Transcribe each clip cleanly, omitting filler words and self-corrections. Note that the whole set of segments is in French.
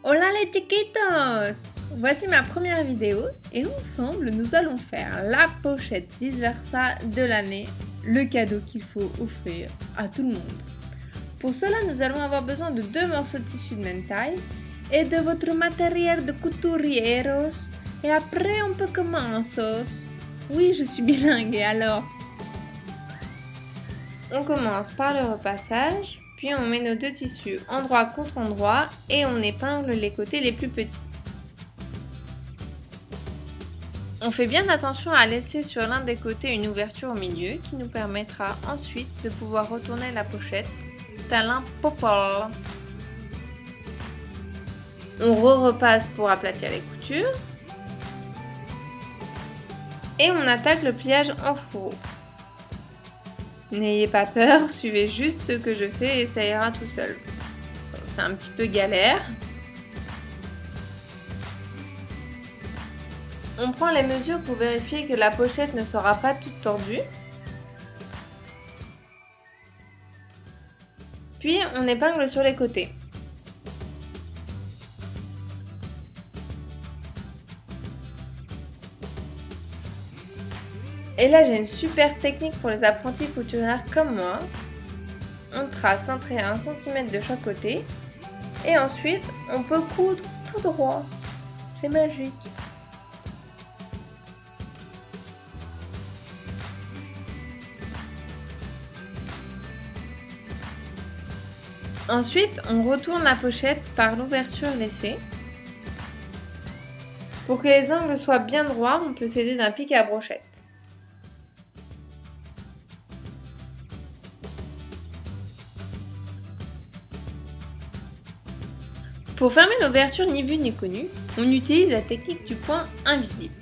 Hola les chiquitos! Voici ma première vidéo et ensemble nous allons faire la pochette vice versa de l'année, le cadeau qu'il faut offrir à tout le monde. Pour cela nous allons avoir besoin de 2 morceaux de tissu de même taille et de votre matériel de couturiers et après on peut commencer. Oui, je suis bilingue et alors? On commence par le repassage. Puis on met nos 2 tissus endroit contre endroit et on épingle les côtés les plus petits. On fait bien attention à laisser sur l'un des côtés une ouverture au milieu qui nous permettra ensuite de pouvoir retourner la pochette tel un popol. On repasse pour aplatir les coutures et on attaque le pliage en fourreau. N'ayez pas peur, suivez juste ce que je fais et ça ira tout seul. C'est un petit peu galère. On prend les mesures pour vérifier que la pochette ne sera pas toute tordue. Puis on épingle sur les côtés. Et là j'ai une super technique pour les apprentis couturières comme moi. On trace un trait à 1 cm de chaque côté. Et ensuite on peut coudre tout droit. C'est magique. Ensuite, on retourne la pochette par l'ouverture laissée. Pour que les angles soient bien droits, on peut s'aider d'un pic à brochette. Pour fermer l'ouverture ni vue ni connue, on utilise la technique du point invisible.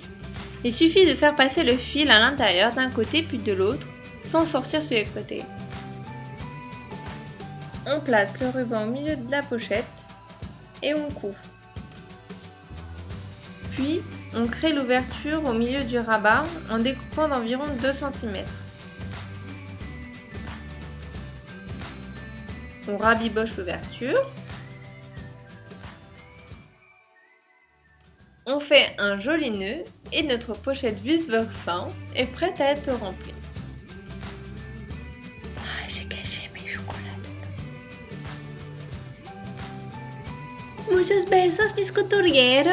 Il suffit de faire passer le fil à l'intérieur d'un côté puis de l'autre, sans sortir sur les côtés. On place le ruban au milieu de la pochette et on coud. Puis, on crée l'ouverture au milieu du rabat en découpant d'environ 2 cm. On rabiboche l'ouverture. On fait un joli nœud et notre pochette vice versa est prête à être remplie. Ah, j'ai caché mes chocolats dedans. Muchos besos mis couturiers!